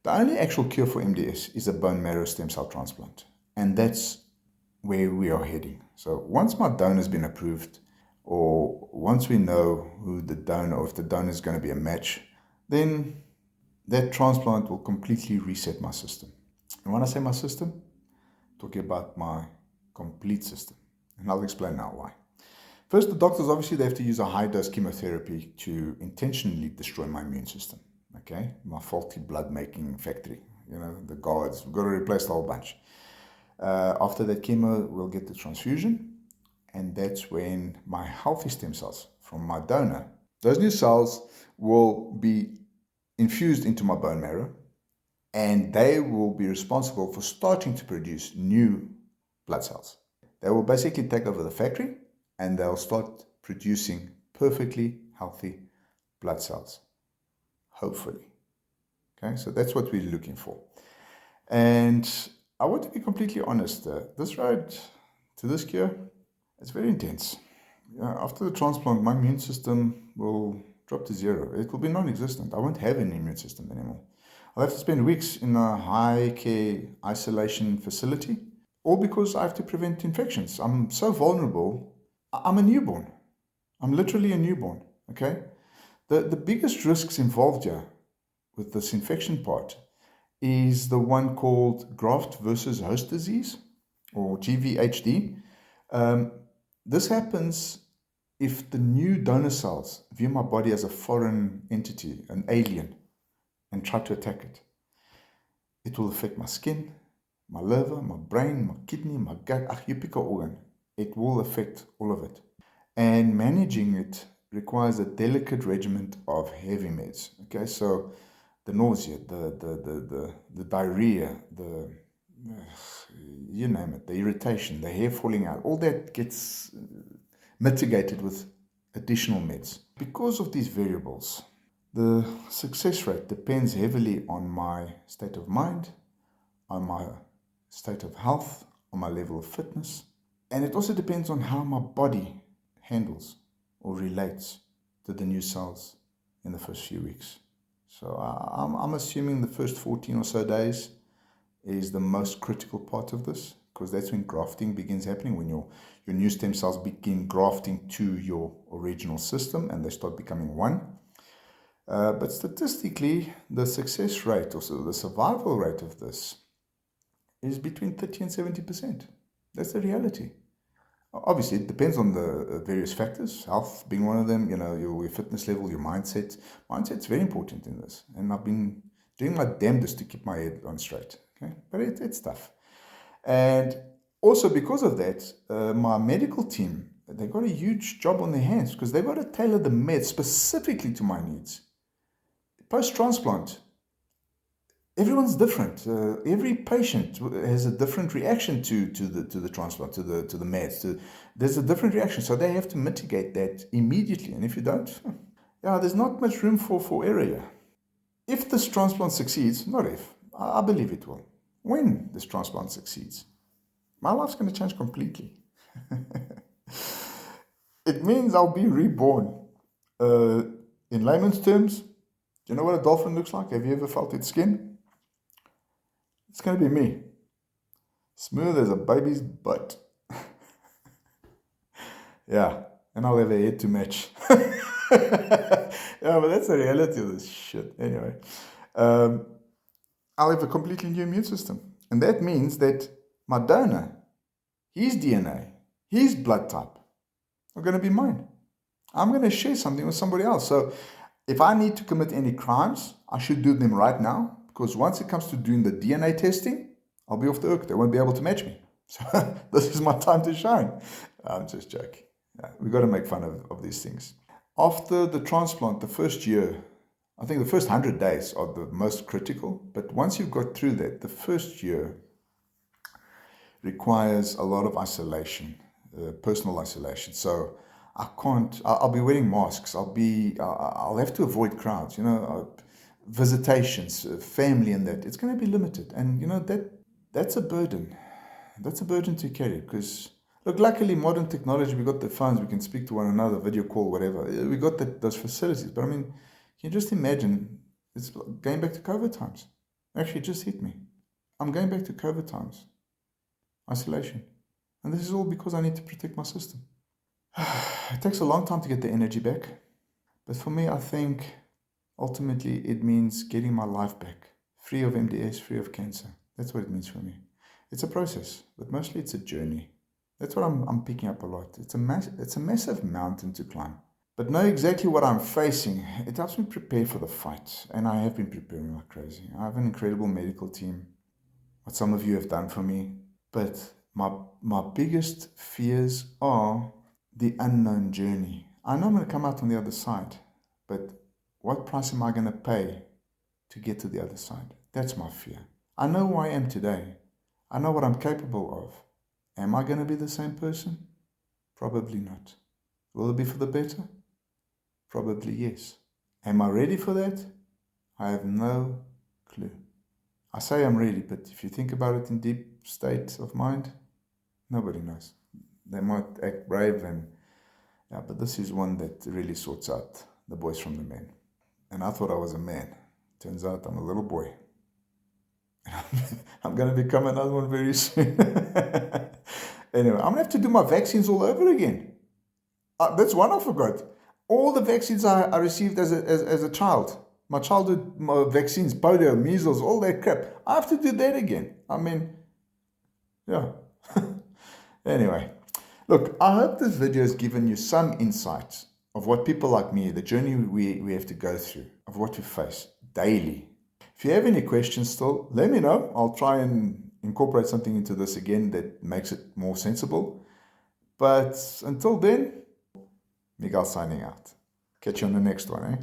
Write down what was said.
The only actual cure for MDS is a bone marrow stem cell transplant. And that's where we are heading. So once my donor has been approved, or once we know who the donor, or if the donor is going to be a match, then that transplant will completely reset my system. And when I say my system, I'm talking about my complete system. And I'll explain now why. First, the doctors obviously they have to use a high-dose chemotherapy to intentionally destroy my immune system. Okay, my faulty blood-making factory. The guards. We've got to replace the whole bunch. After that chemo, we'll get the transfusion, and that's when my healthy stem cells from my donor, those new cells will be infused into my bone marrow, and they will be responsible for starting to produce new blood cells. They will basically take over the factory, and they'll start producing perfectly healthy blood cells, hopefully. Okay, so that's what we're looking for. And I want to be completely honest, this road to this cure, it's very intense. After the transplant, my immune system will drop to zero. It will be non-existent. I won't have an immune system anymore. I'll have to spend weeks in a high care isolation facility, all because I have to prevent infections. I'm so vulnerable. I'm a newborn. I'm literally a newborn, okay? The biggest risks involved here with this infection part is the one called graft versus host disease, or GVHD. This happens if the new donor cells view my body as a foreign entity, an alien, and try to attack it. It will affect my skin, my liver, my brain, my kidney, my gut, you pick an organ. It will affect all of it. And managing it requires a delicate regimen of heavy meds. Okay, so the nausea, the diarrhea, you name it, the irritation, the hair falling out, all that gets mitigated with additional meds. Because of these variables, the success rate depends heavily on my state of mind, on my state of health, on my level of fitness, and it also depends on how my body handles or relates to the new cells in the first few weeks. So I'm assuming the first 14 or so days is the most critical part of this, because that's when grafting begins happening, when your new stem cells begin grafting to your original system and they start becoming one. But statistically, the success rate, also the survival rate of this, is between 30 and 70%. That's the reality. Obviously, it depends on the various factors, health being one of them, your fitness level, your mindset. Mindset's very important in this. And I've been doing my damnedest to keep my head on straight. Okay? But it's tough. And also because of that, my medical team, they've got a huge job on their hands because they've got to tailor the meds specifically to my needs. Post-transplant, everyone's different. Every patient has a different reaction to the transplant, to the meds. There's a different reaction, so they have to mitigate that immediately. And if you don't, there's not much room for error here. If this transplant succeeds, not if, I believe it will. When this transplant succeeds, my life's going to change completely. It means I'll be reborn. In layman's terms, do you know what a dolphin looks like? Have you ever felt its skin? It's going to be me. Smooth as a baby's butt. Yeah, and I'll have a head to match. Yeah, but that's the reality of this shit. Anyway, I'll have a completely new immune system. And that means that my donor, his DNA, his blood type, are going to be mine. I'm going to share something with somebody else. So if I need to commit any crimes, I should do them right now. Because once it comes to doing the DNA testing, I'll be off the hook. They won't be able to match me. So this is my time to shine. I'm just joking. We've got to make fun of these things. After the transplant, the first year, I think the first 100 days are the most critical. But once you've got through that, the first year requires a lot of isolation, personal isolation. So I'll be wearing masks. I'll have to avoid crowds, visitations, family and that. It's going to be limited. And, that's a burden. That's a burden to carry because, look, luckily modern technology, we got the phones, we can speak to one another, video call, whatever. We got those facilities. But I mean, can you just imagine, it's going back to COVID times. Actually, it just hit me. I'm going back to COVID times, isolation. And this is all because I need to protect my system. It takes a long time to get the energy back. But for me, I think ultimately it means getting my life back, free of MDS, free of cancer. That's what it means for me. It's a process, but mostly it's a journey. That's what I'm picking up a lot. It's a massive mountain to climb. But know exactly what I'm facing. It helps me prepare for the fight. And I have been preparing like crazy. I have an incredible medical team, what some of you have done for me. But my biggest fears are the unknown journey. I know I'm going to come out on the other side, but what price am I going to pay to get to the other side? That's my fear. I know who I am today. I know what I'm capable of. Am I going to be the same person? Probably not. Will it be for the better? Probably yes. Am I ready for that? I have no clue. I say I'm ready, but if you think about it in deep state of mind, nobody knows. They might act brave but this is one that really sorts out the boys from the men. And I thought I was a man. Turns out I'm a little boy. I'm going to become another one very soon. Anyway, I'm going to have to do my vaccines all over again. That's one I forgot. All the vaccines I received as a child. My childhood vaccines, polio, measles, all that crap. I have to do that again. I mean, yeah. Anyway, look, I hope this video has given you some insights of what people like me, the journey we have to go through, of what we face daily. If you have any questions still, let me know. I'll try and incorporate something into this again that makes it more sensible. But until then, Miguel signing out. Catch you on the next one, eh?